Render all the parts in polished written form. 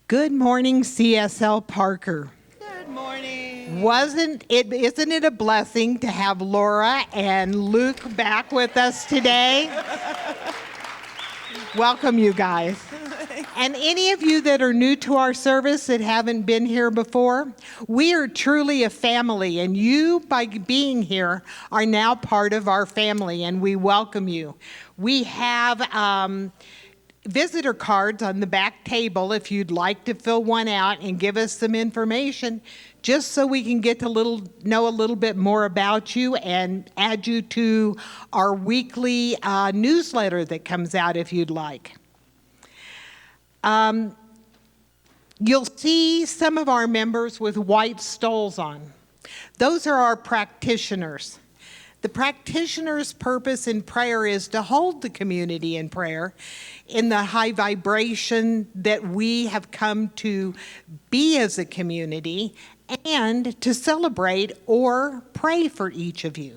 Good morning, CSL Parker. Good morning. Isn't it a blessing to have Laura and Luke back with us today? Welcome, you guys. And any of you that are new to our service that haven't been here before, we are truly a family, and you, by being here, are now part of our family, and we welcome you. We have visitor cards on the back table if you'd like to fill one out and give us some information, just so we can get to know a little bit more about you and add you to our weekly newsletter that comes out if you'd like. You'll see some of our members with white stoles on. Those are our practitioners. The practitioner's purpose in prayer is to hold the community in prayer in the high vibration that we have come to be as a community, and to celebrate or pray for each of you.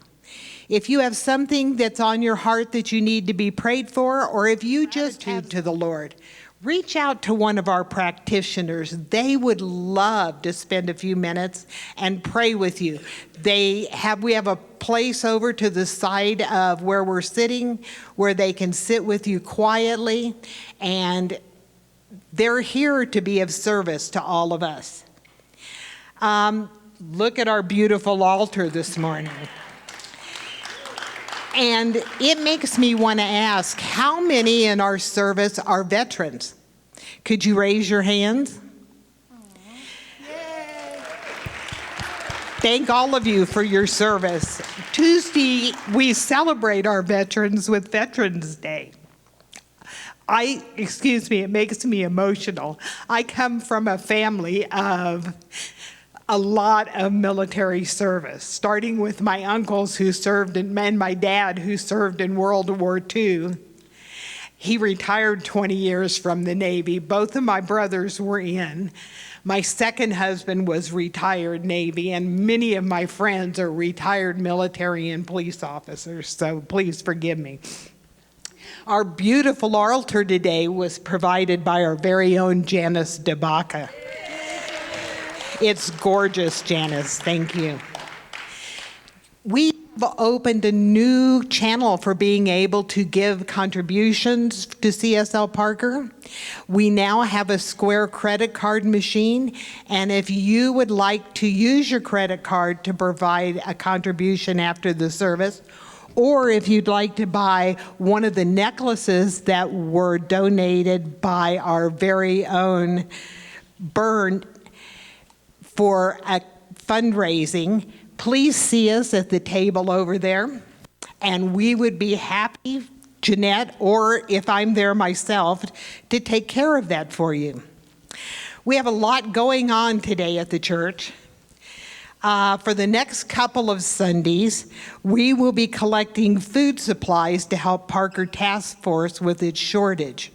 If you have something that's on your heart that you need to be prayed for, or if you just have to the Lord, reach out to one of our practitioners. They would love to spend a few minutes and pray with you. We have a place over to the side of where we're sitting where they can sit with you quietly, and they're here to be of service to all of us. Look at our beautiful altar this morning. And it makes me want to ask, how many in our service are veterans? Could you raise your hands? Yay. Thank all of you for your service. Tuesday, we celebrate our veterans with Veterans Day. It makes me emotional. I come from a family of a lot of military service, starting with my uncles who served and my dad who served in World War II. He retired 20 years from the Navy. Both of my brothers were in. My second husband was retired Navy, and many of my friends are retired military and police officers, so please forgive me. Our beautiful altar today was provided by our very own Janice DeBaca. It's gorgeous, Janice. Thank you. We've opened a new channel for being able to give contributions to CSL Parker. We now have a Square credit card machine, and if you would like to use your credit card to provide a contribution after the service, or if you'd like to buy one of the necklaces that were donated by our very own Vern for a fundraising, please see us at the table over there, and we would be happy, Jeanette, or if I'm there myself, to take care of that for you. We have a lot going on today at the church. For the next couple of Sundays, we will be collecting food supplies to help Parker Task Force with its shortage.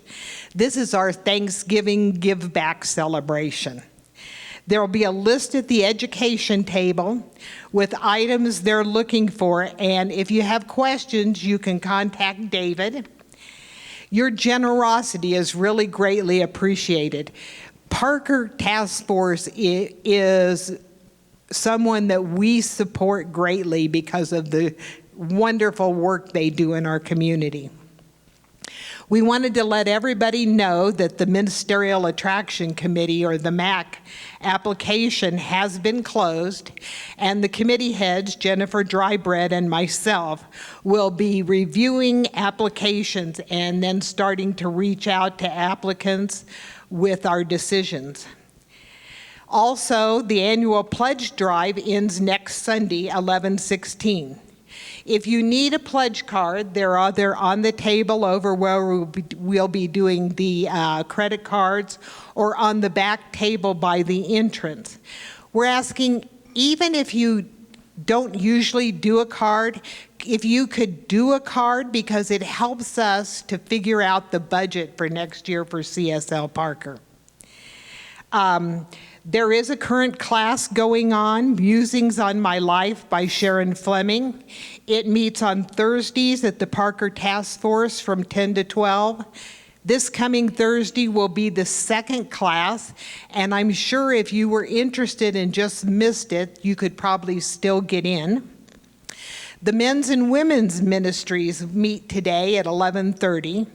This is our Thanksgiving Give Back celebration. There will be a list at the education table with items they're looking for, and if you have questions, you can contact David. Your generosity is really greatly appreciated. Parker Task Force is someone that we support greatly because of the wonderful work they do in our community. We wanted to let everybody know that the Ministerial Attraction Committee, or the MAC, application has been closed, and the committee heads, Jennifer Drybread and myself, will be reviewing applications and then starting to reach out to applicants with our decisions. Also, the annual pledge drive ends next Sunday, 11/16. If you need a pledge card, they're either on the table over where we'll be doing the credit cards, or on the back table by the entrance. We're asking, even if you don't usually do a card, if you could do a card, because it helps us to figure out the budget for next year for CSL Parker. There is a current class going on, Musings on My Life by Sharon Fleming. It meets on Thursdays at the Parker Task Force from 10 to 12. This coming Thursday will be the second class, and I'm sure if you were interested and just missed it, you could probably still get in. The men's and women's ministries meet today at 11:30.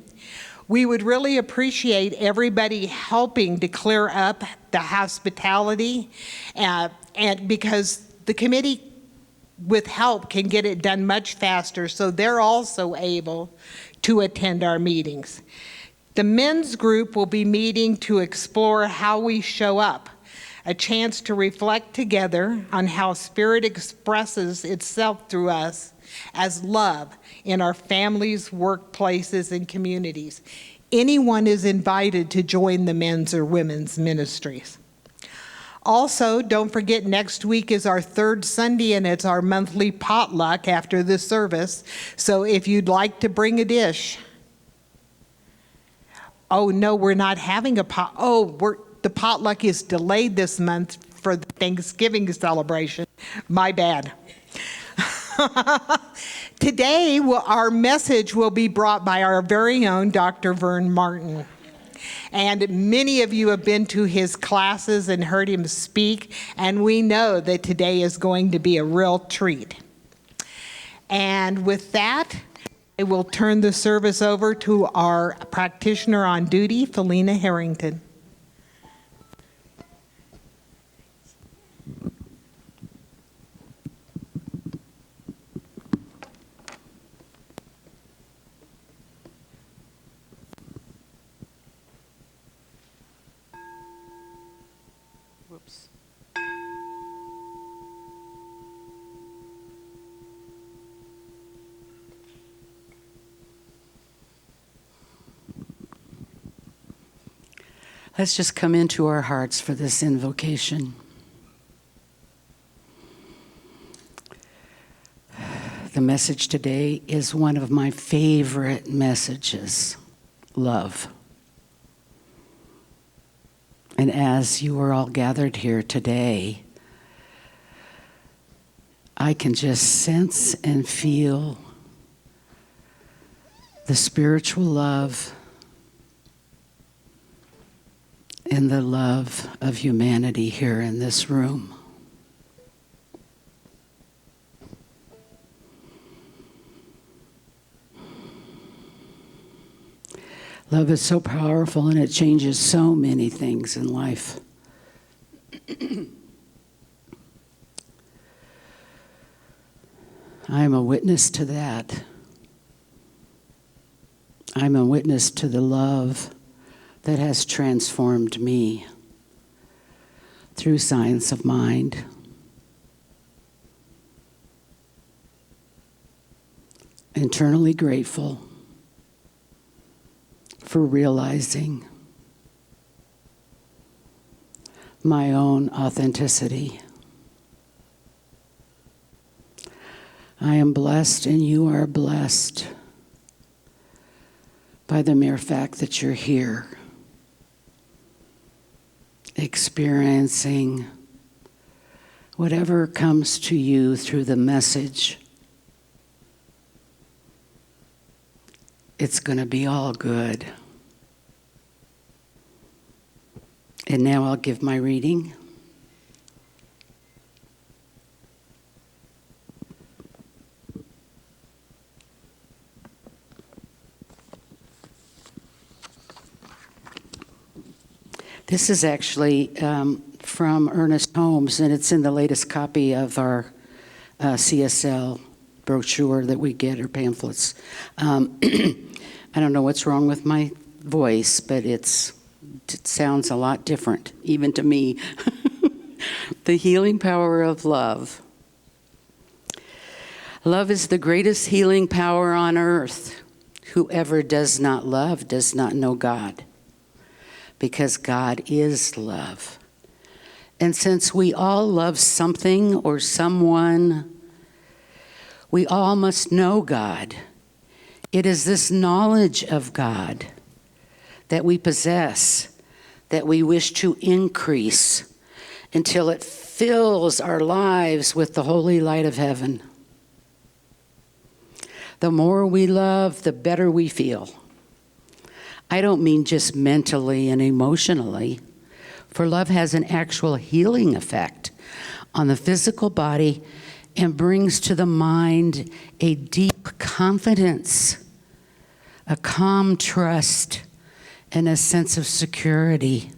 We would really appreciate everybody helping to clear up the hospitality, and because the committee with help can get it done much faster, so they're also able to attend our meetings. The men's group will be meeting to explore how we show up, a chance to reflect together on how Spirit expresses itself through us as love in our families, workplaces, and communities. Anyone is invited to join the men's or women's ministries. Also, don't forget next week is our third Sunday, and it's our monthly potluck after the service. So if you'd like to bring a dish. Oh, no, we're not having a the potluck is delayed this month for the Thanksgiving celebration. My bad. Today, our message will be brought by our very own Dr. Vern Martin. And many of you have been to his classes and heard him speak, and we know that today is going to be a real treat. And with that, I will turn the service over to our practitioner on duty, Felina Harrington. Whoops. Let's just come into our hearts for this invocation. The message today is one of my favorite messages, love. And as you are all gathered here today, I can just sense and feel the spiritual love and the love of humanity here in this room. Love is so powerful, and it changes so many things in life. I am a witness to that. I'm a witness to the love that has transformed me through science of mind. Internally grateful for realizing my own authenticity. I am blessed, and you are blessed by the mere fact that you're here, experiencing whatever comes to you through the message. It's going to be all good. And now I'll give my reading. This is actually from Ernest Holmes, and it's in the latest copy of our CSL brochure that we get, or pamphlets. I don't know what's wrong with my voice, but it sounds a lot different, even to me. The healing power of love. Love is the greatest healing power on earth. Whoever does not love does not know God, because God is love. And since we all love something or someone, we all must know God. It is this knowledge of God that we possess, that we wish to increase until it fills our lives with the holy light of heaven. The more we love, the better we feel. I don't mean just mentally and emotionally, for love has an actual healing effect on the physical body and brings to the mind a deep confidence, a calm trust, and a sense of security.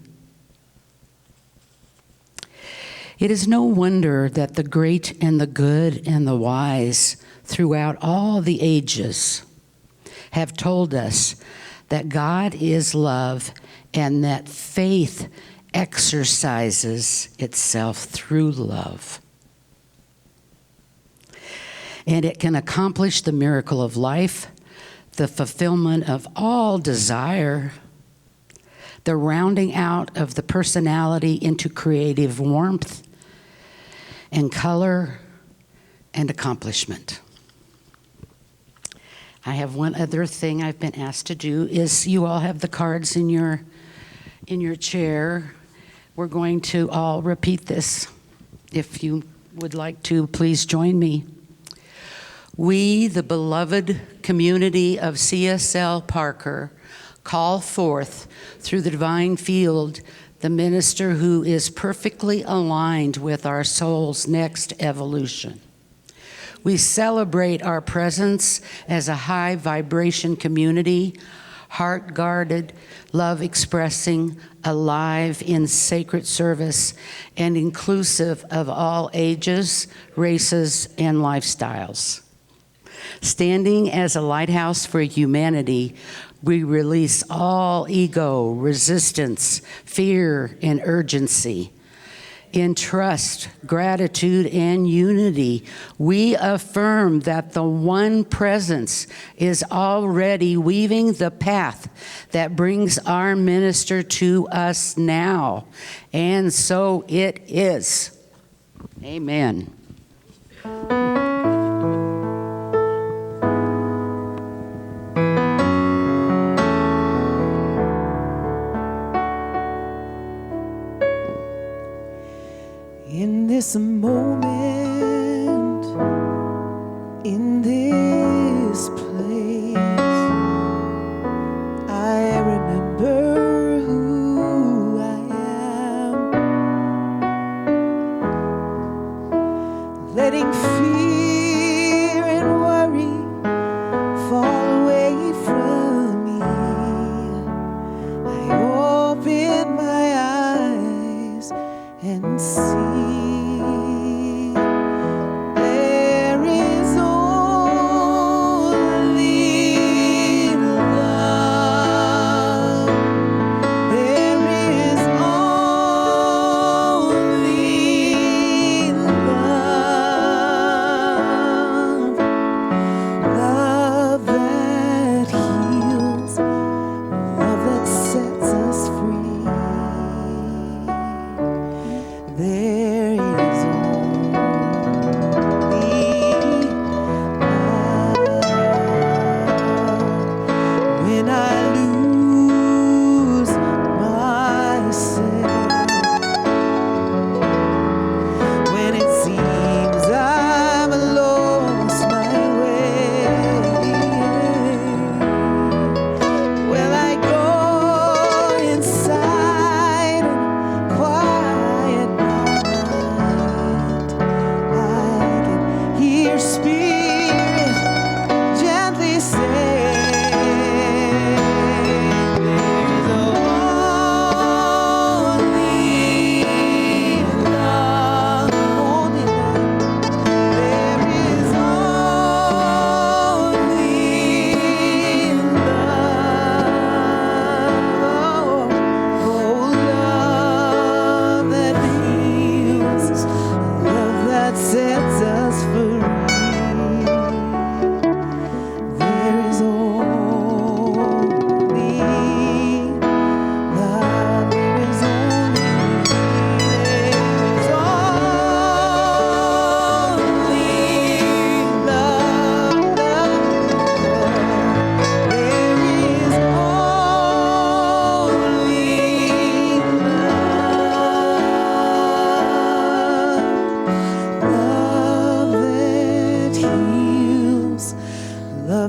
It is no wonder that the great and the good and the wise throughout all the ages have told us that God is love and that faith exercises itself through love. And it can accomplish the miracle of life, the fulfillment of all desire, the rounding out of the personality into creative warmth and color and accomplishment. I have one other thing I've been asked to do is you all have the cards in your chair. We're going to all repeat this. If you would like to, please join me. We, the beloved community of CSL Parker, call forth through the divine field the minister who is perfectly aligned with our soul's next evolution. We celebrate our presence as a high vibration community, heart-guarded, love-expressing, alive in sacred service, and inclusive of all ages, races, and lifestyles. Standing as a lighthouse for humanity, we release all ego, resistance, fear, and urgency. In trust, gratitude, and unity, we affirm that the one presence is already weaving the path that brings our minister to us now. And so it is. Amen. In this moment, in this place, I remember who I am. Letting fear and worry fall away from me. I open my eyes and see.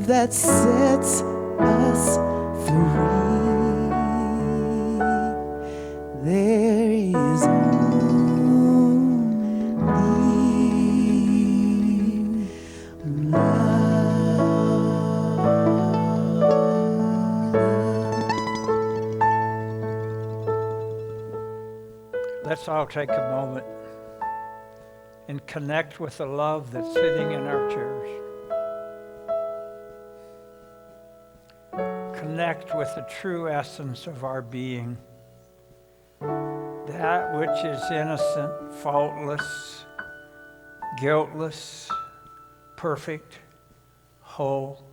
That sets us free. let's all take a moment and connect with the love that's sitting in our chairs. Connect with the true essence of our being. That which is innocent, faultless, guiltless, perfect, whole,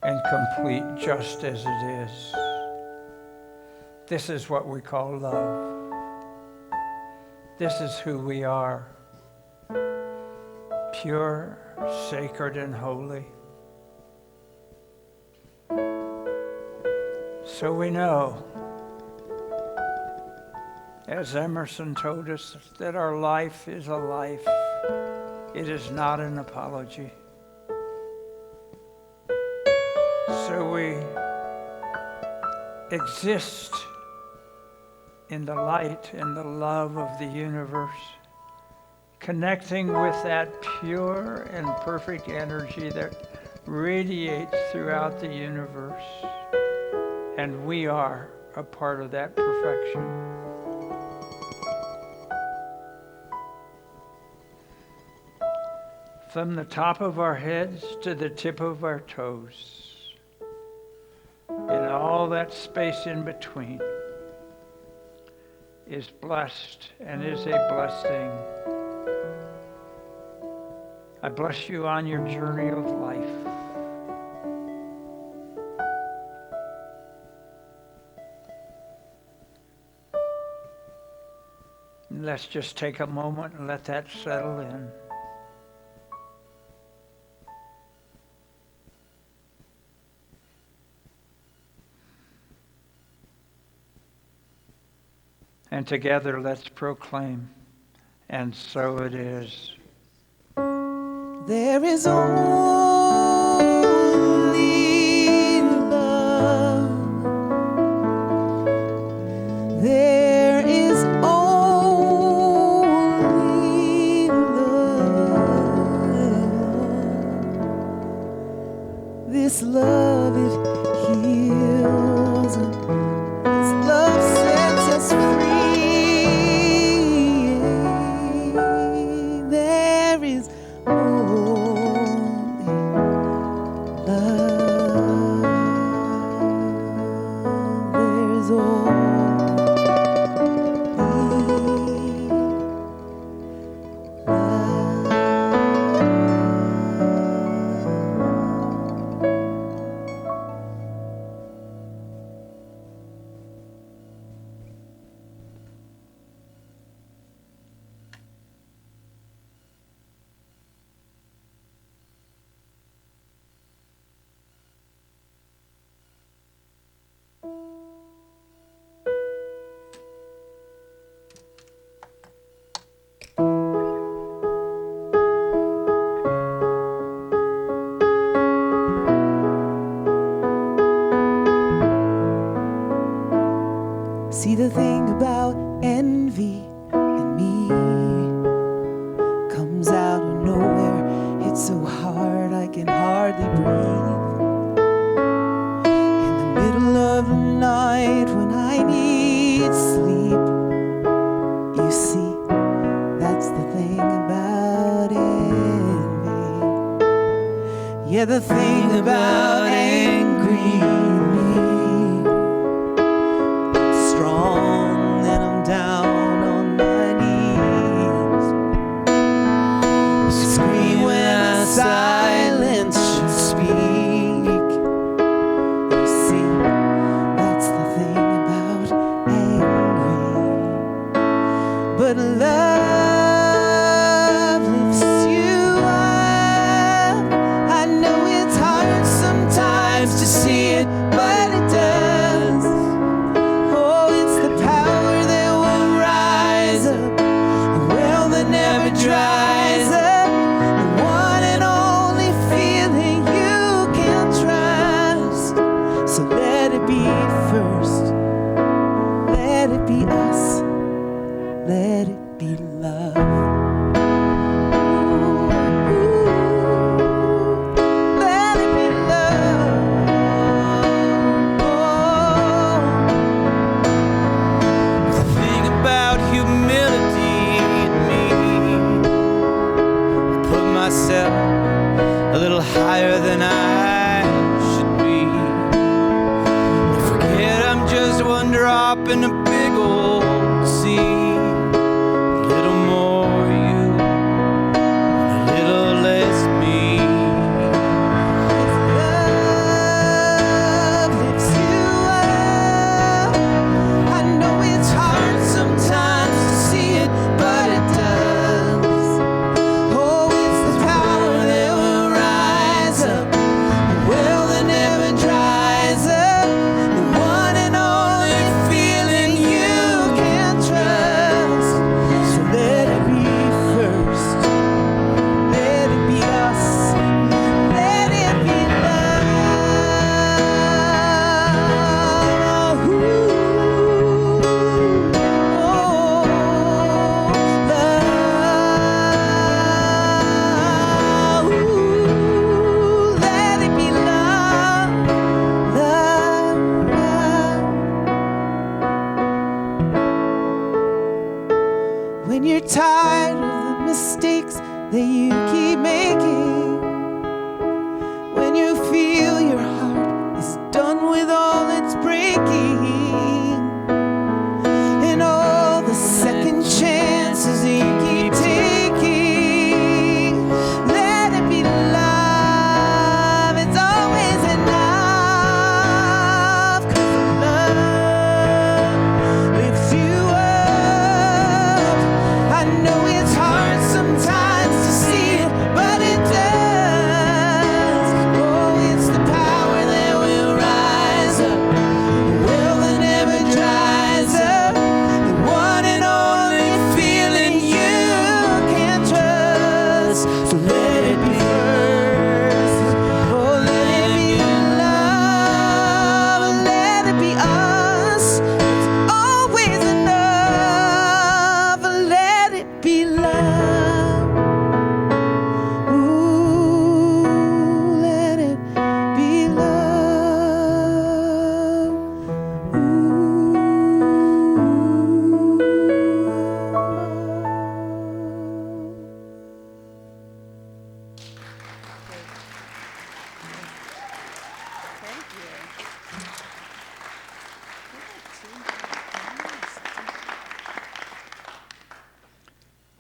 and complete just as it is. This is what we call love. This is who we are. Pure, sacred, and holy. So we know, as Emerson told us, that our life is a life. It is not an apology. So we exist in the light and the love of the universe, connecting with that pure and perfect energy that radiates throughout the universe. And we are a part of that perfection. From the top of our heads to the tip of our toes, and all that space in between is blessed and is a blessing. I bless you on your journey of life. Let's just take a moment and let that settle in. And together let's proclaim, and so it is. There is only love. There is only love. This love, it heals. This love sets us free. There is only love. There's only See, the thing about envy in me comes out of nowhere. It's so hard I can hardly breathe. In the middle of the night when I need sleep, you see, that's the thing about envy. Yeah, the thing about angry strong, and I'm down on my knees. Scream when silence should speak. You see, that's the thing about angry. But love lifts you up. I know it's hard sometimes to see it, but it does. Dries up, the one and only myself a little higher than I should be. I forget I'm just one drop in a big old sea. A little more you, and a little less me. If love lifts you up, I know it's hard sometimes to see it, but it does. Oh, it's the power that will rise up, a well that never dries up, the one and only feeling you can trust. So let it be first, let it be us, let it be love. Ooh, oh, love. Ooh, let it be love, love, love. When you're tired of the mistakes that you keep making, when you feel your heart is done with all its breaking, and all the second chances that you keep taking, let it be love. It's always enough, 'cause love lifts you up. I know it's hard sometimes to see it, but it does. Oh, it's the power that will rise up, the well that never dries up, the one and only feeling you can trust. So let it be first, oh let it be love, let it be us. It's always enough, let it be love. Ooh, let it be love.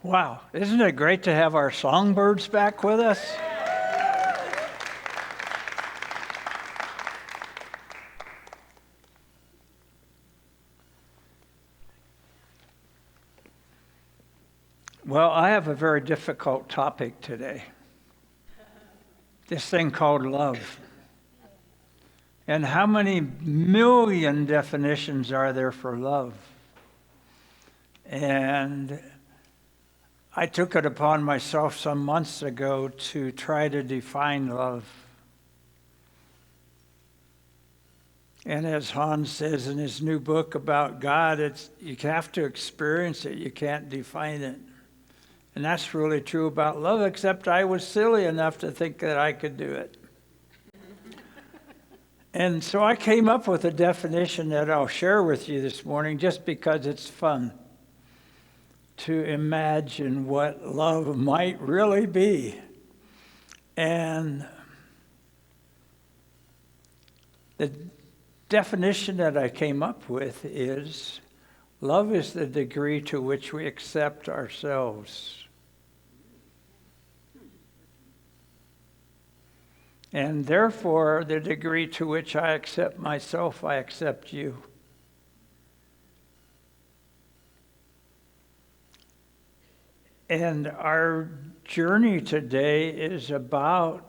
Wow, isn't it great to have our songbirds back with us? Well, I have a very difficult topic today. This thing called love. And how many million definitions are there for love? And I took it upon myself some months ago to try to define love. And as Hans says in his new book about God, you have to experience it, you can't define it. And that's really true about love, except I was silly enough to think that I could do it. And so I came up with a definition that I'll share with you this morning just because it's fun to imagine what love might really be. And the definition that I came up with is, love is the degree to which we accept ourselves. And therefore, the degree to which I accept myself, I accept you. And our journey today is about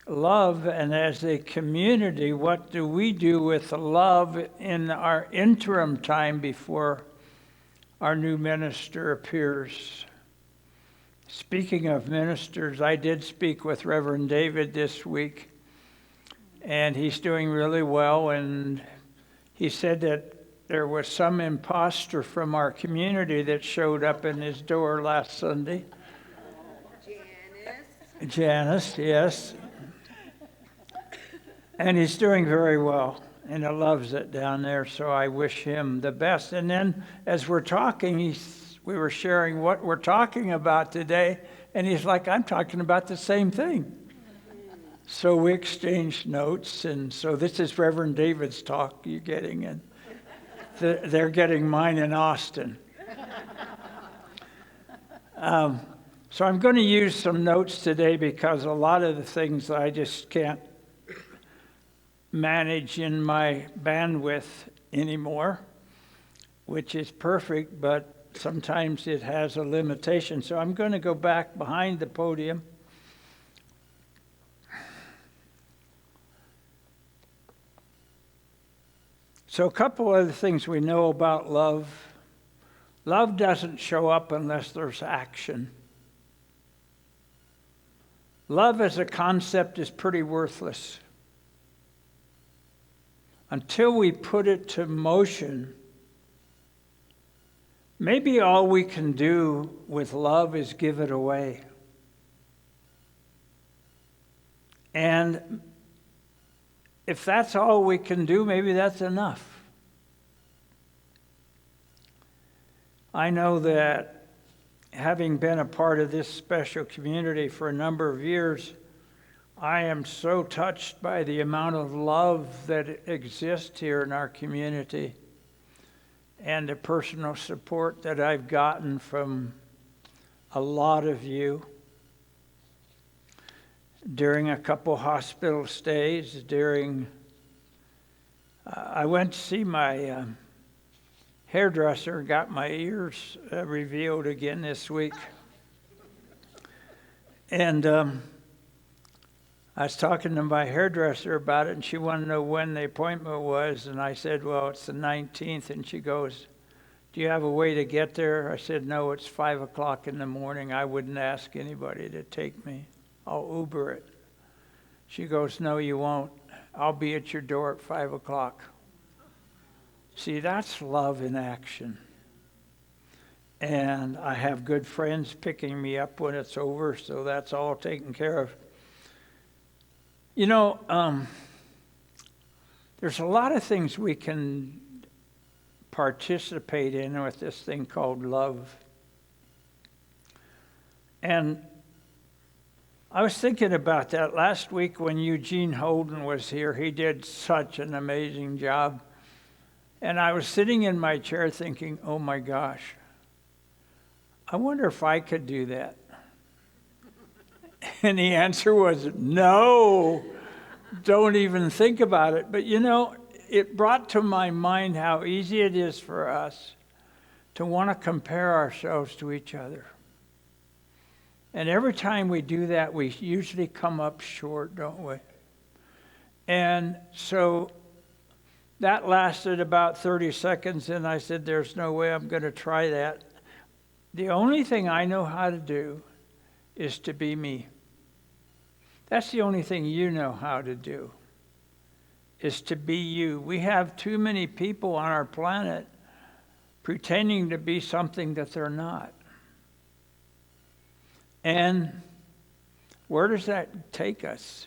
love, and as a community, what do we do with love in our interim time before our new minister appears? Speaking of ministers, I did speak with Reverend David this week, and he's doing really well, and he said that there was some imposter from our community that showed up in his door last Sunday. Janice, yes. And he's doing very well, and he loves it down there, so I wish him the best. And then as we're talking, we were sharing what we're talking about today, and he's like, I'm talking about the same thing. So we exchanged notes, and so this is Reverend David's talk you're getting, and they're getting mine in Austin. So I'm going to use some notes today because a lot of the things I just can't manage in my bandwidth anymore, which is perfect, but sometimes it has a limitation. So I'm going to go back behind the podium. So a couple other things we know about love. Love doesn't show up unless there's action. Love as a concept is pretty worthless. Until we put it to motion, maybe all we can do with love is give it away. And if that's all we can do, maybe that's enough. I know that having been a part of this special community for a number of years, I am so touched by the amount of love that exists here in our community and the personal support that I've gotten from a lot of you during a couple hospital stays, I went to see my hairdresser, got my ears revealed again this week. And I was talking to my hairdresser about it, and she wanted to know when the appointment was. And I said, well, it's the 19th. And she goes, do you have a way to get there? I said, no, it's 5 o'clock in the morning. I wouldn't ask anybody to take me. I'll Uber it. She goes, no, you won't. I'll be at your door at 5 o'clock. See, that's love in action. And I have good friends picking me up when it's over, so that's all taken care of. You know, there's a lot of things we can participate in with this thing called love. And I was thinking about that last week when Eugene Holden was here. He did such an amazing job. And I was sitting in my chair thinking, oh my gosh, I wonder if I could do that. And the answer was, no, don't even think about it. But you know, it brought to my mind how easy it is for us to want to compare ourselves to each other. And every time we do that, we usually come up short, don't we? And so that lasted about 30 seconds, and I said, there's no way I'm going to try that. The only thing I know how to do is to be me. That's the only thing you know how to do, is to be you. We have too many people on our planet pretending to be something that they're not. And where does that take us?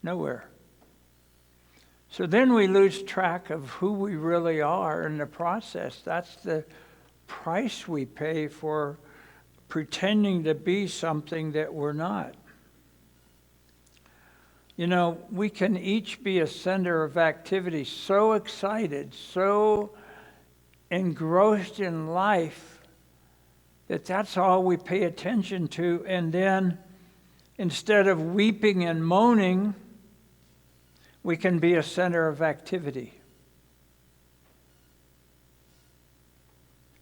Nowhere. So then we lose track of who we really are in the process. That's the price we pay for pretending to be something that we're not. You know, we can each be a center of activity, so excited, so engrossed in life, that that's all we pay attention to. And then instead of weeping and moaning, we can be a center of activity.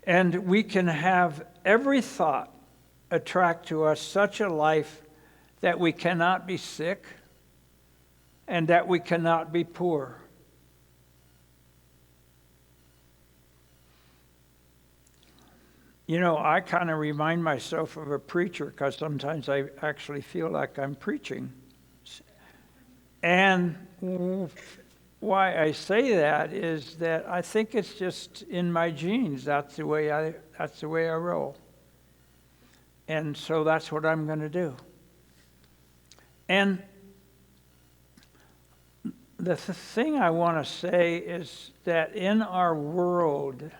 And we can have every thought attract to us such a life that we cannot be sick and that we cannot be poor. You know, I kind of remind myself of a preacher because sometimes I actually feel like I'm preaching. And why I say that is that I think it's just in my genes. That's the way I roll. And so that's what I'm going to do. And the thing I want to say is that in our world,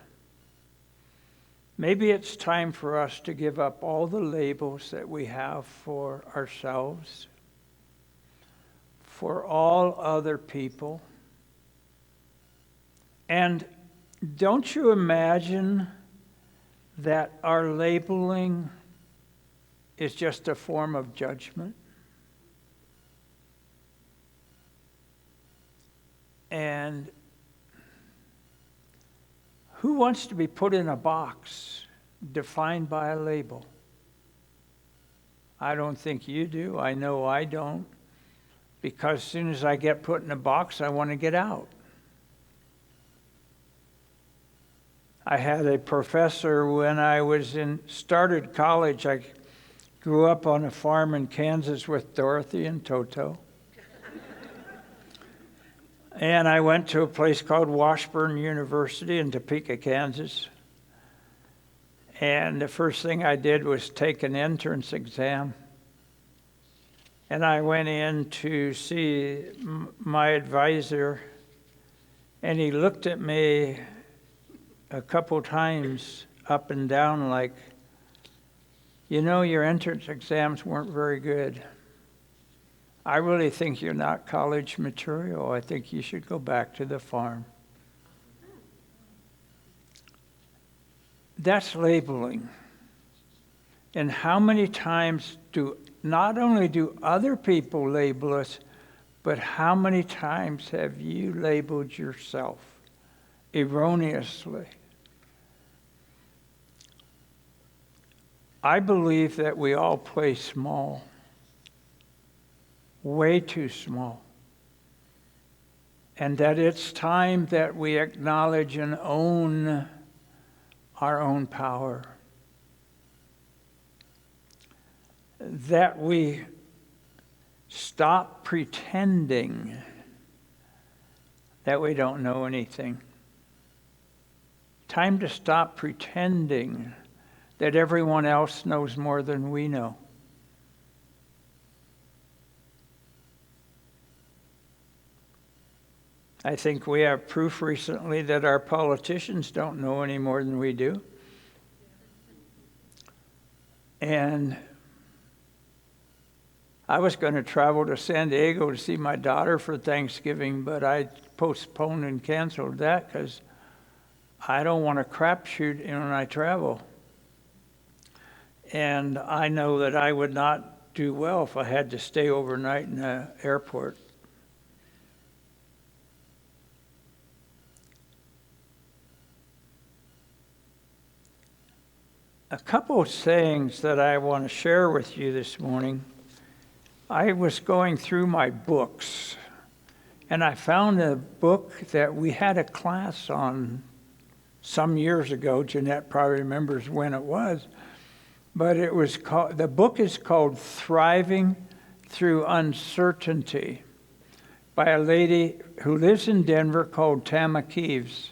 Maybe it's time for us to give up all the labels that we have for ourselves, for all other people. And don't you imagine that our labeling is just a form of judgment? And who wants to be put in a box defined by a label? I don't think you do. I know I don't. Because as soon as I get put in a box, I want to get out. I had a professor when I started college. I grew up on a farm in Kansas with Dorothy and Toto. And I went to a place called Washburn University in Topeka, Kansas. And the first thing I did was take an entrance exam. And I went in to see my advisor, and he looked at me a couple times up and down like, you know, your entrance exams weren't very good. I really think you're not college material. I think you should go back to the farm. That's labeling. And how many times not only do other people label us, but how many times have you labeled yourself erroneously? I believe that we all play small, way too small, and that it's time that we acknowledge and own our own power, that we stop pretending that we don't know anything. Time to stop pretending that everyone else knows more than we know. I think we have proof recently that our politicians don't know any more than we do. And I was going to travel to San Diego to see my daughter for Thanksgiving, but I postponed and canceled that because I don't want to crapshoot when I travel. And I know that I would not do well if I had to stay overnight in the airport. A couple of sayings that I want to share with you this morning. I was going through my books, and I found a book that we had a class on some years ago. Jeanette probably remembers when it was. But the book is called Thriving Through Uncertainty by a lady who lives in Denver called Tama Keeves.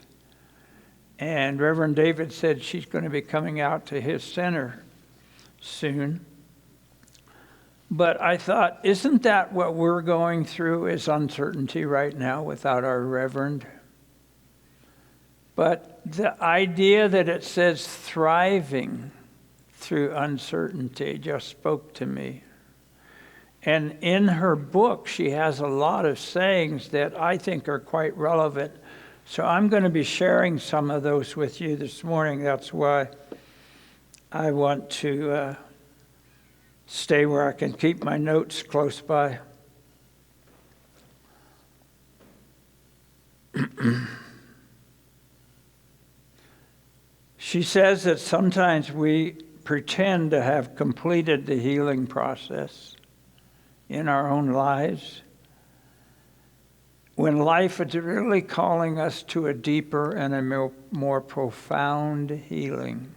And Reverend David said she's going to be coming out to his center soon. But I thought, isn't that what we're going through is uncertainty right now without our Reverend? But the idea that it says thriving through uncertainty just spoke to me. And in her book, she has a lot of sayings that I think are quite relevant. So I'm going to be sharing some of those with you this morning. That's why I want to stay where I can keep my notes close by. She says that sometimes we pretend to have completed the healing process in our own lives, when life is really calling us to a deeper and a more profound healing.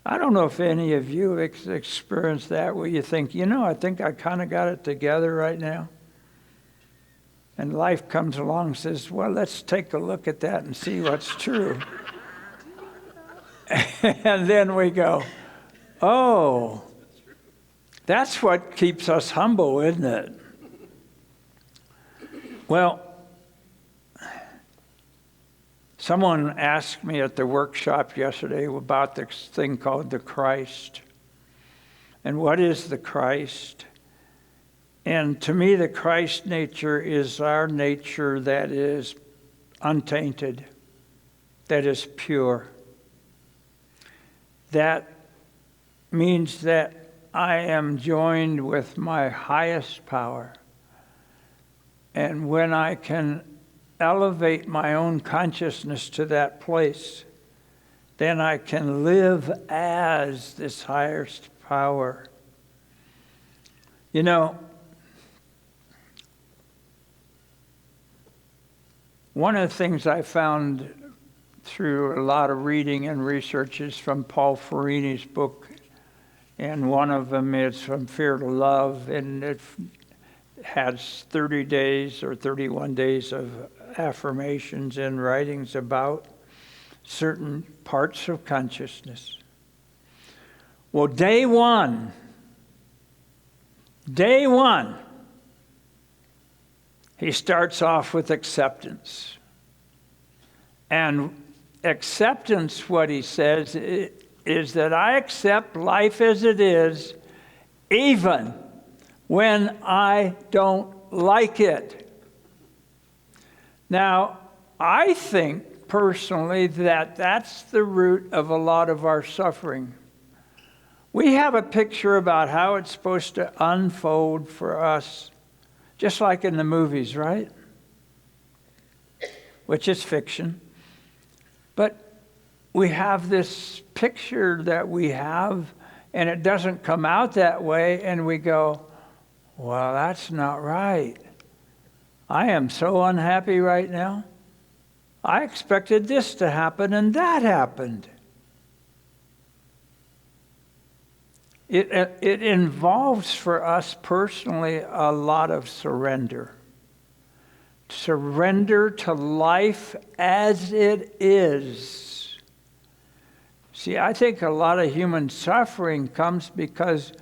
I don't know if any of you have experienced that, where you think, I think I kind of got it together right now. And life comes along and says, well, let's take a look at that and see what's true. And then we go, oh, that's what keeps us humble, isn't it? Well, Someone asked me at the workshop yesterday about this thing called the Christ. And what is the Christ? And to me, the Christ nature is our nature that is untainted, that is pure. That means that I am joined with my highest power. And when I can elevate my own consciousness to that place, then I can live as this highest power. You know, one of the things I found through a lot of reading and research is from Paul Ferrini's book, and one of them is from Fear to Love, and it has 30 days or 31 days of affirmations and writings about certain parts of consciousness. Well, day one, he starts off with acceptance. And acceptance, what he says, is that I accept life as it is, even when I don't like it. Now, I think personally that that's the root of a lot of our suffering. We have a picture about how it's supposed to unfold for us, just like in the movies, right? Which is fiction. But we have this picture that we have, and it doesn't come out that way, and we go, well, that's not right. I am so unhappy right now. I expected this to happen, and that happened. It involves for us personally a lot of surrender. Surrender to life as it is. See, I think a lot of human suffering comes because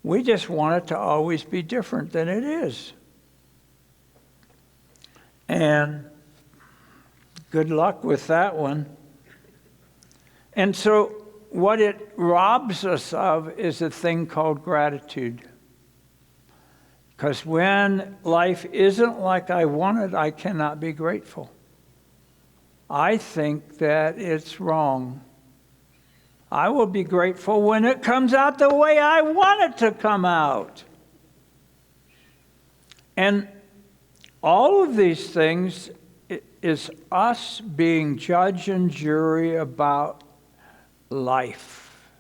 we just want it to always be different than it is. And good luck with that one. And so what it robs us of is a thing called gratitude. Because when life isn't like I wanted, I cannot be grateful. I think that it's wrong. I will be grateful when it comes out the way I want it to come out. And all of these things is us being judge and jury about life.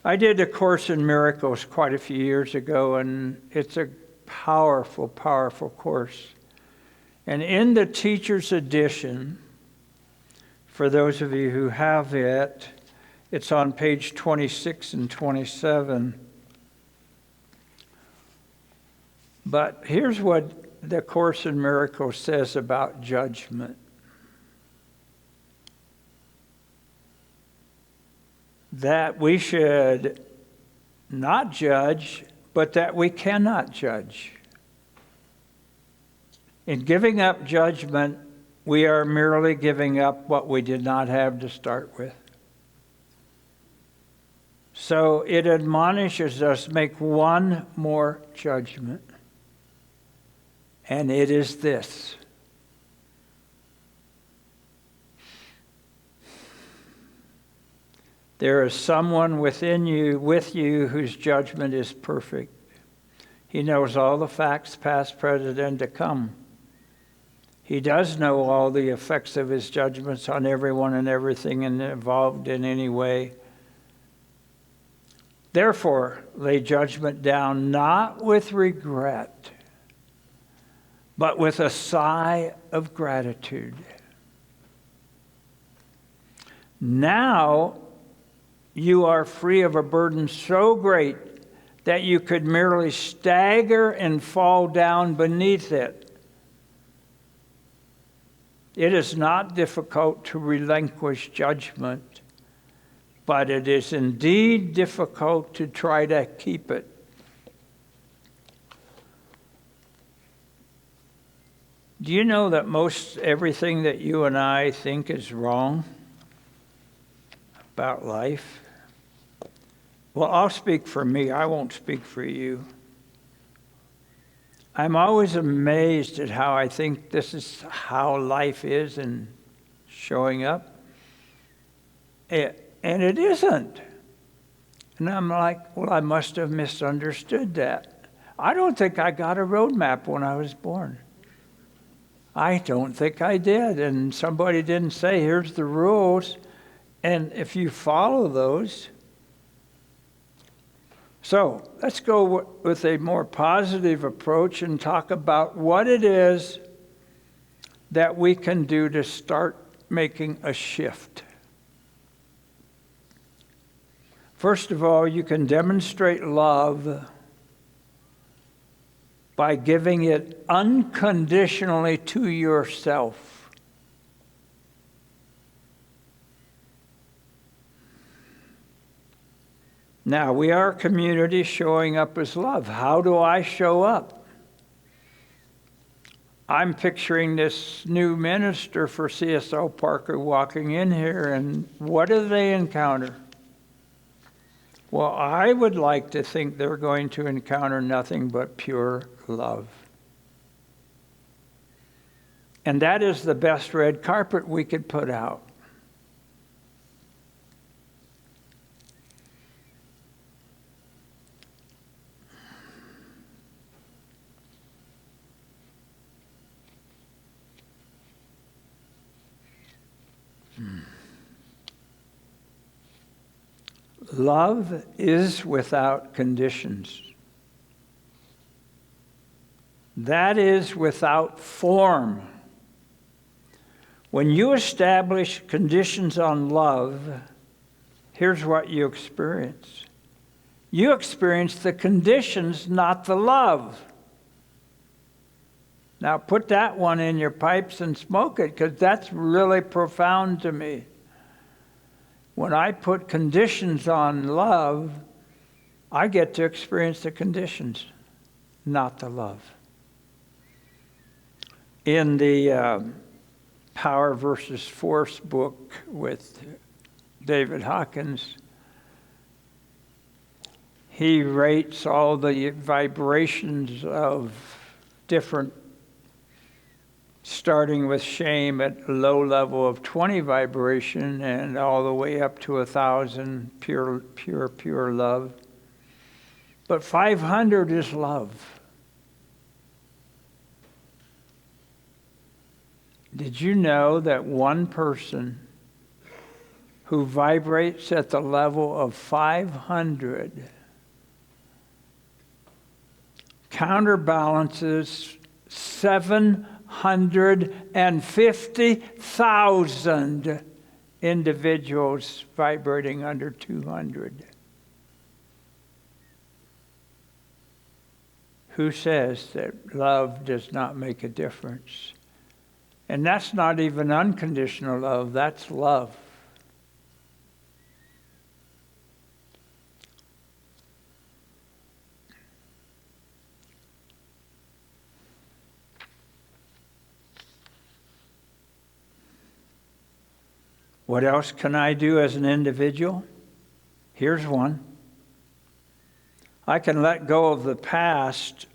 I did a course in miracles quite a few years ago, and it's a powerful, powerful course. And in the teacher's edition, for those of you who have it, it's on page 26 and 27. But here's what the Course in Miracles says about judgment. That we should not judge, but that we cannot judge. In giving up judgment, we are merely giving up what we did not have to start with. So it admonishes us, make one more judgment. And it is this: there is someone within you, with you, whose judgment is perfect. He knows all the facts, past, present, and to come. He does know all the effects of his judgments on everyone and everything involved in any way. Therefore, lay judgment down, not with regret, but with a sigh of gratitude. Now you are free of a burden so great that you could merely stagger and fall down beneath it. It is not difficult to relinquish judgment, but it is indeed difficult to try to keep it. Do you know that most everything that you and I think is wrong about life? Well, I'll speak for me. I won't speak for you. I'm always amazed at how I think this is how life is and showing up. And it isn't. And I'm like, well, I must have misunderstood that. I don't think I got a roadmap when I was born. I don't think I did. And somebody didn't say, here's the rules. And if you follow those. So let's go with a more positive approach and talk about what it is that we can do to start making a shift. First of all, you can demonstrate love by giving it unconditionally to yourself. Now, we are a community showing up as love. How do I show up? I'm picturing this new minister for CSL Parker walking in here, and what do they encounter? Well, I would like to think they're going to encounter nothing but pure love. And that is the best red carpet we could put out. Love is without conditions. That is without form. When you establish conditions on love, here's what you experience. You experience the conditions, not the love. Now put that one in your pipes and smoke it, because that's really profound to me. When I put conditions on love, I get to experience the conditions, not the love. In the Power versus Force book with David Hawkins, he rates all the vibrations of different, starting with shame at a low level of 20 vibration and all the way up to 1,000 pure love. But 500 is love. Did you know that one person who vibrates at the level of 500 counterbalances 750,000 individuals vibrating under 200? Who says that love does not make a difference? And that's not even unconditional love, that's love. What else can I do as an individual? Here's one. I can let go of the past,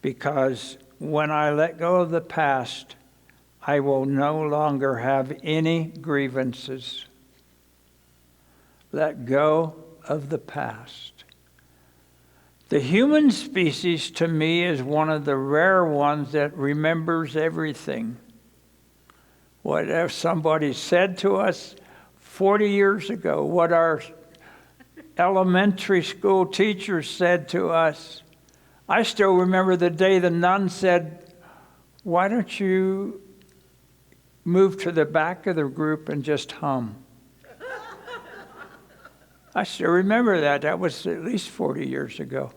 because when I let go of the past, I will no longer have any grievances. Let go of the past. The human species, to me, is one of the rare ones that remembers everything. What if somebody said to us 40 years ago, what our elementary school teachers said to us. I still remember the day the nun said, why don't you move to the back of the group and just hum? I still remember that. That was at least 40 years ago.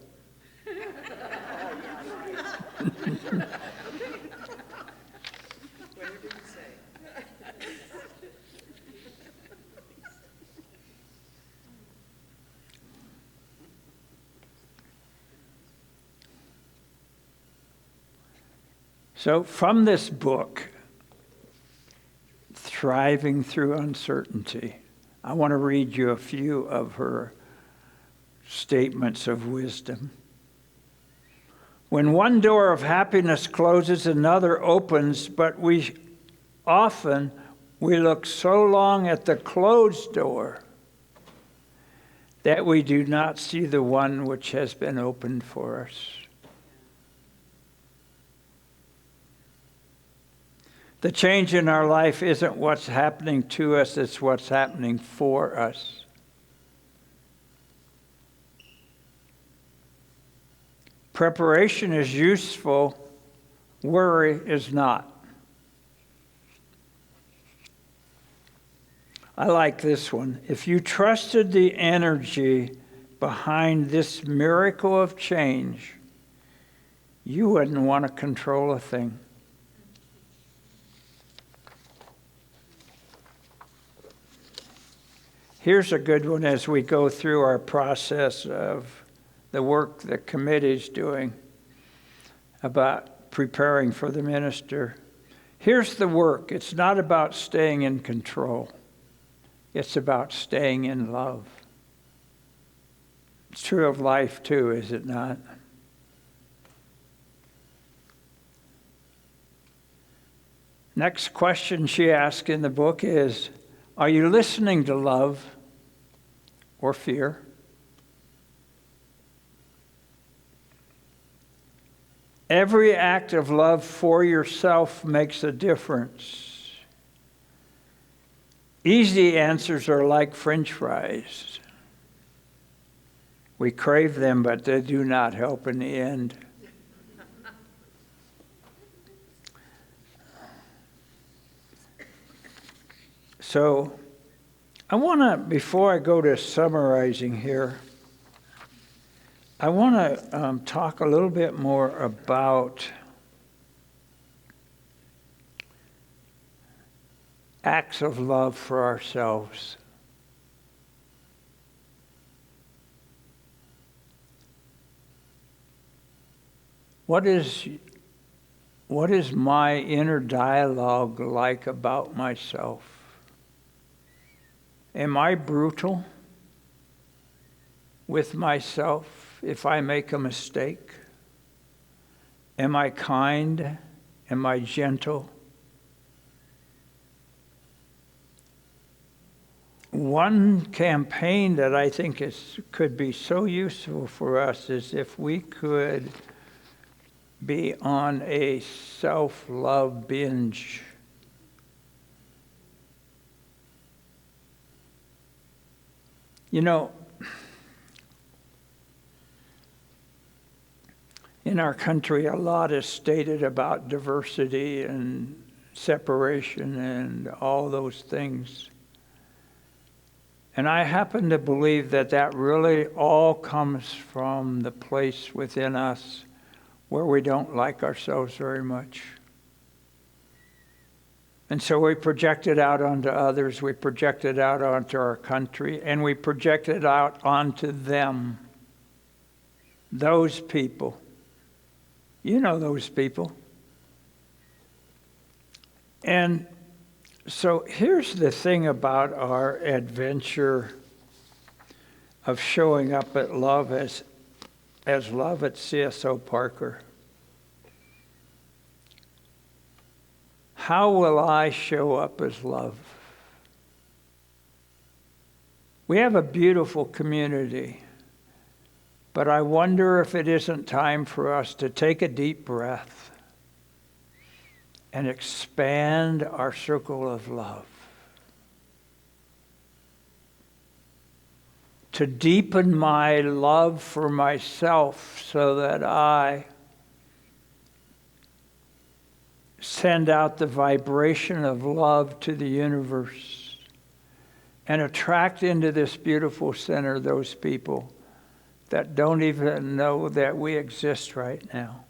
So from this book, Thriving Through Uncertainty, I want to read you a few of her statements of wisdom. When one door of happiness closes, another opens, but we look so long at the closed door that we do not see the one which has been opened for us. The change in our life isn't what's happening to us, it's what's happening for us. Preparation is useful, worry is not. I like this one. If you trusted the energy behind this miracle of change, you wouldn't want to control a thing. Here's a good one as we go through our process of the work the committee's doing about preparing for the minister. Here's the work. It's not about staying in control. It's about staying in love. It's true of life too, is it not? Next question she asked in the book is, are you listening to love or fear? Every act of love for yourself makes a difference. Easy answers are like French fries. We crave them, but they do not help in the end. So, I want to, before I go to summarizing here, I want to talk a little bit more about acts of love for ourselves. What is my inner dialogue like about myself? Am I brutal with myself if I make a mistake? Am I kind? Am I gentle? One campaign that I think could be so useful for us is if we could be on a self-love binge. You know, in our country, a lot is stated about diversity and separation and all those things. And I happen to believe that that really all comes from the place within us where we don't like ourselves very much. And so we project it out onto others, we project it out onto our country, and we project it out onto them. Those people. You know those people. And so here's the thing about our adventure of showing up at love as love at CSO Parker. How will I show up as love? We have a beautiful community, but I wonder if it isn't time for us to take a deep breath and expand our circle of love. To deepen my love for myself so that I send out the vibration of love to the universe and attract into this beautiful center those people that don't even know that we exist right now.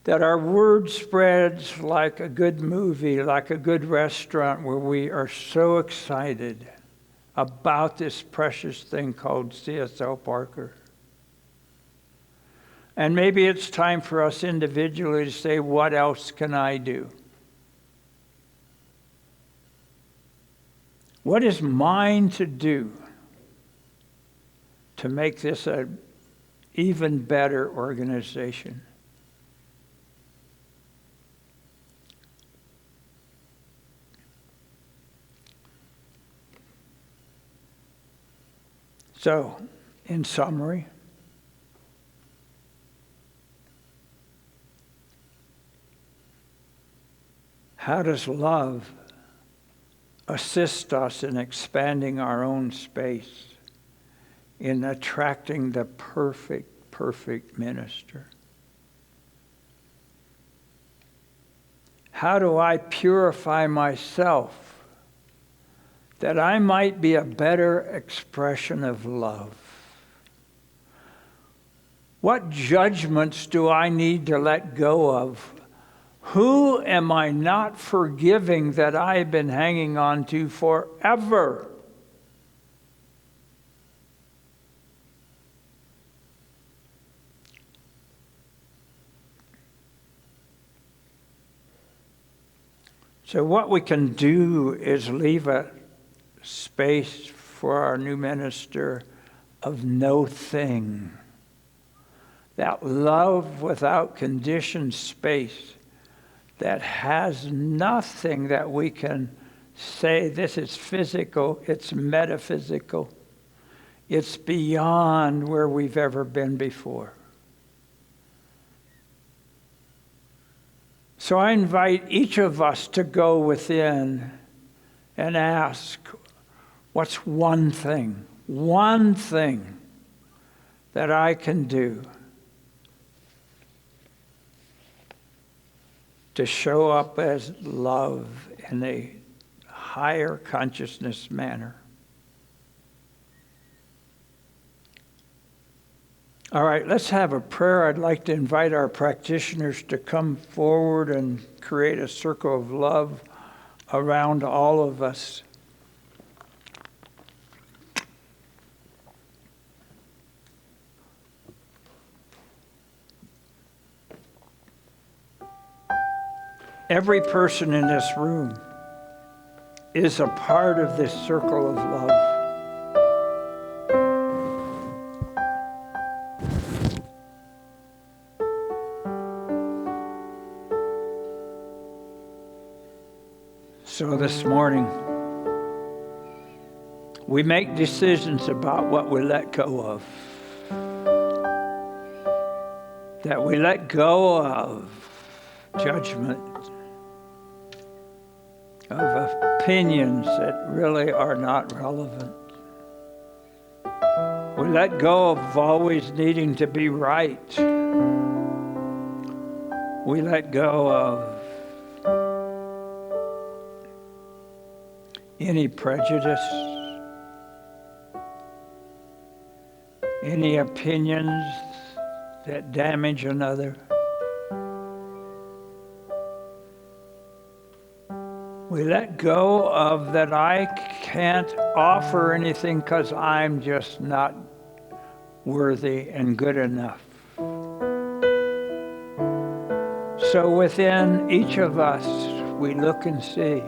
That our word spreads like a good movie, like a good restaurant where we are so excited about this precious thing called CSL Parker. And maybe it's time for us individually to say, what else can I do? What is mine to do to make this an even better organization? So, in summary, how does love assist us in expanding our own space, in attracting the perfect minister? How do I purify myself that I might be a better expression of love? What judgments do I need to let go of? Who am I not forgiving that I've been hanging on to forever? So what we can do is leave a space for our new minister of no thing. That love without condition space that has nothing that we can say, this is physical, it's metaphysical. It's beyond where we've ever been before. So I invite each of us to go within and ask, what's one thing that I can do to show up as love in a higher consciousness manner? All right, let's have a prayer. I'd like to invite our practitioners to come forward and create a circle of love around all of us. Every person in this room is a part of this circle of love. So this morning, we make decisions about what we let go of. That we let go of judgment, of opinions that really are not relevant. We let go of always needing to be right. We let go of any prejudice, any opinions that damage another. We let go of that I can't offer anything because I'm just not worthy and good enough. So within each of us, we look and see,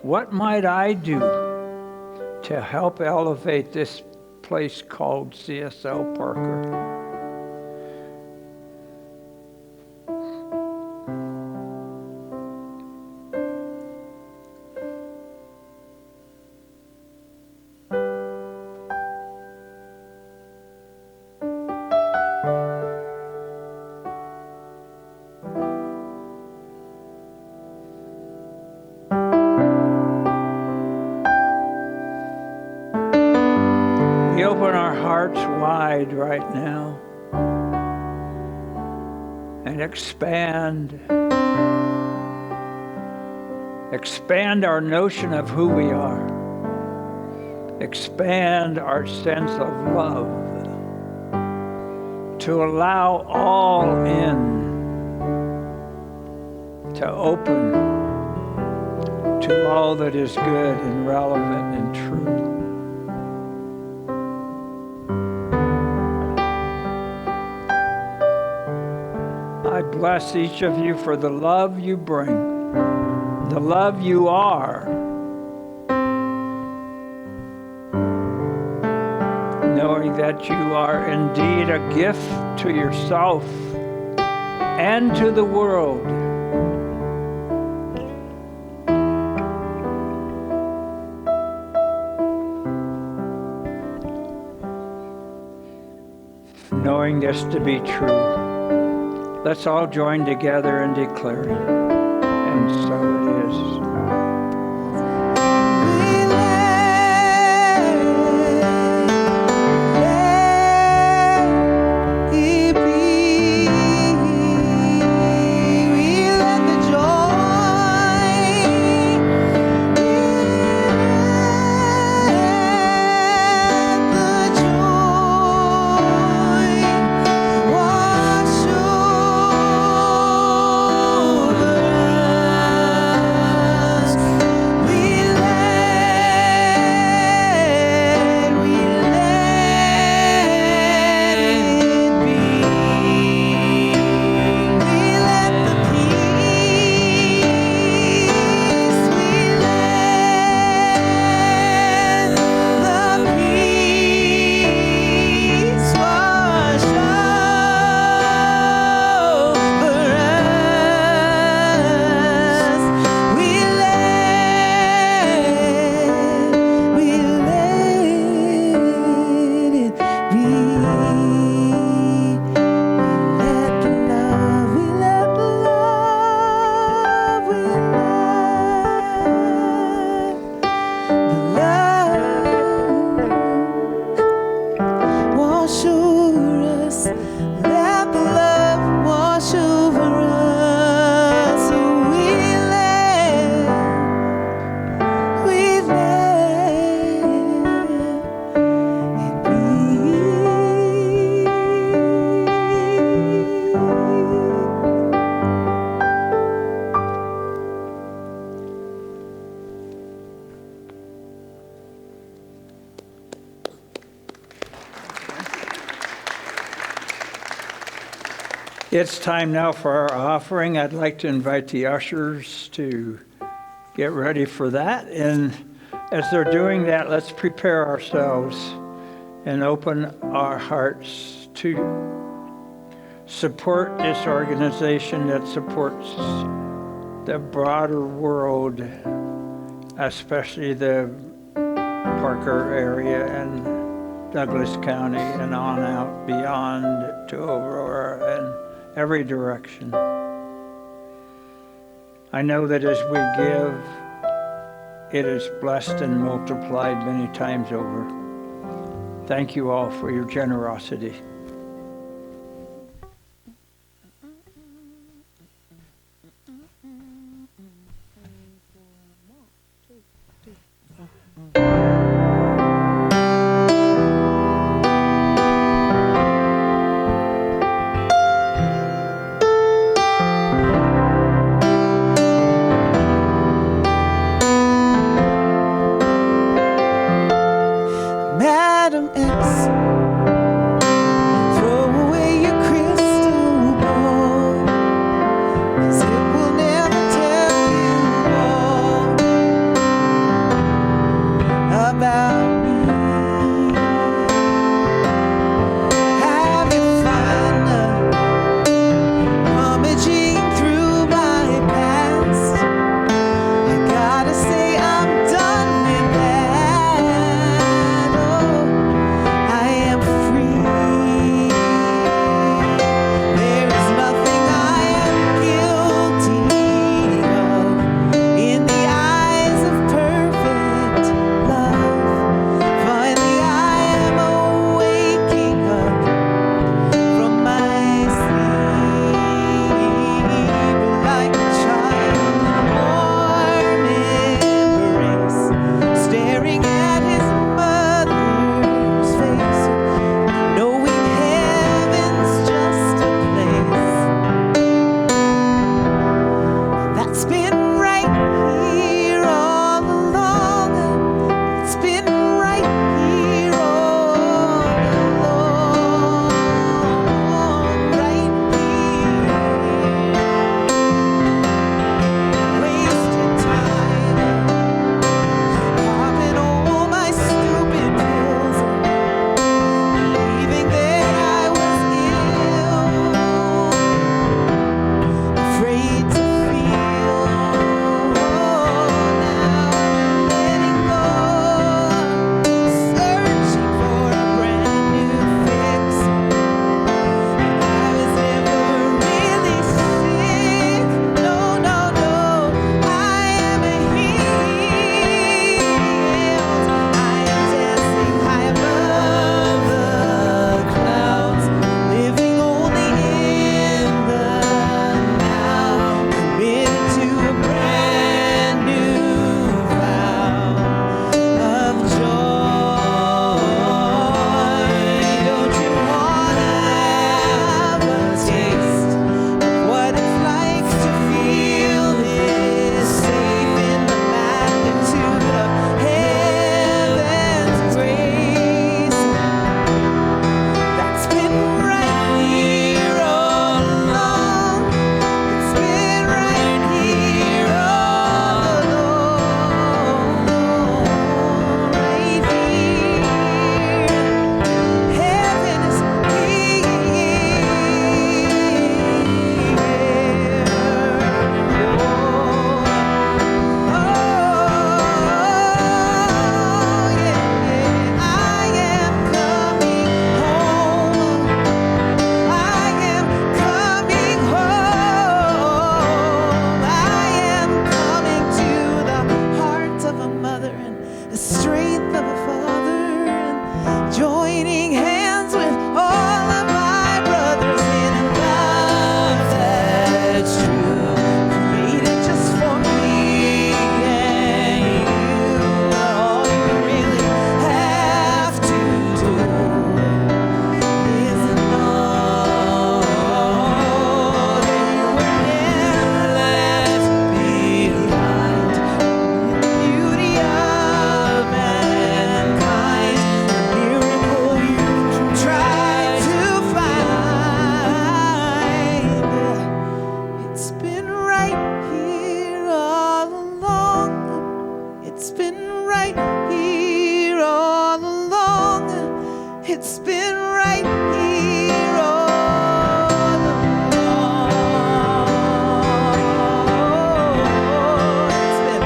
what might I do to help elevate this place called CSL Parker? We open our hearts wide right now and expand our notion of who we are. Expand our sense of love to allow all in, to open to all that is good and relevant and true. bless each of you for the love you bring, the love you are, knowing that you are indeed a gift to yourself and to the world. Knowing this to be true, let's all join together in declaring, and so it is. It's time now for our offering. I'd like to invite the ushers to get ready for that. And as they're doing that, let's prepare ourselves and open our hearts to support this organization that supports the broader world, especially the Parker area and Douglas County and on out beyond to Aurora and every direction. I know that as we give, it is blessed and multiplied many times over. Thank you all for your generosity. Madam X It's been right here all along. It's been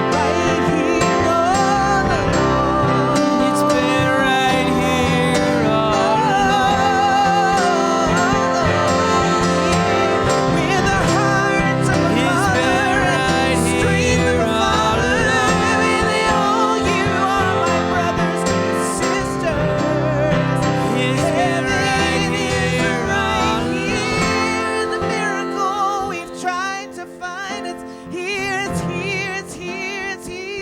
right here all along. It's been right here all along. With the hearts of a mother and the strength of a father, with all you are my brothers and sisters. It's been right here all along. The miracle we've tried to find, it's here, it's here, it's here, it's here.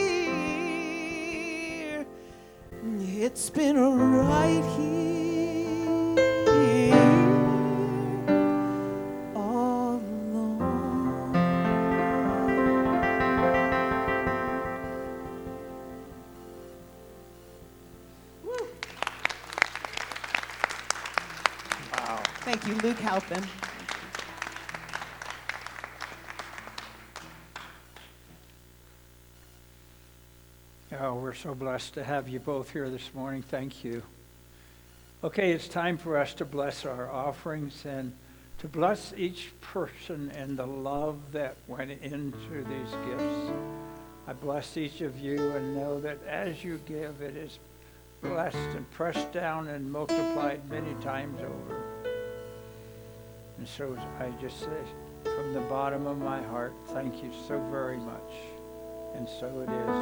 It's been right here all along. Thank you, Luke Halpin. Oh, we're so blessed to have you both here this morning. Thank you. Okay, it's time for us to bless our offerings and to bless each person and the love that went into these gifts. I bless each of you and know that as you give, it is blessed and pressed down and multiplied many times over. And so I just say from the bottom of my heart, thank you so very much. And so it is.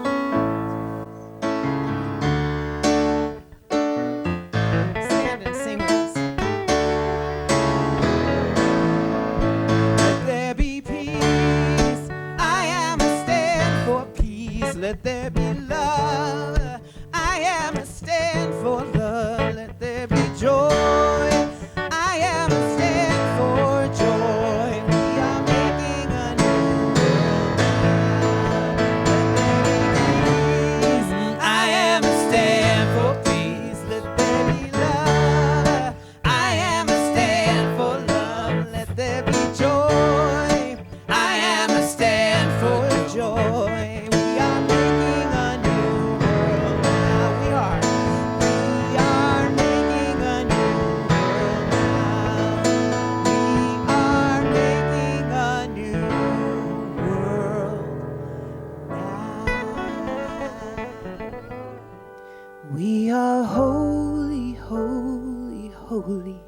Stand and sing with us. Let there be peace. I am a stand for peace. Let there be love. I am a stand for love. Let there be joy. I am a stand for joy. We are making a new world now. Let there be peace. I am a stand for peace. Let there be love. I am a stand for love. Let there be joy. I am a stand for joy. We are making a new world now. We are making a new world now. We are making a new world now. We are holy, holy, holy.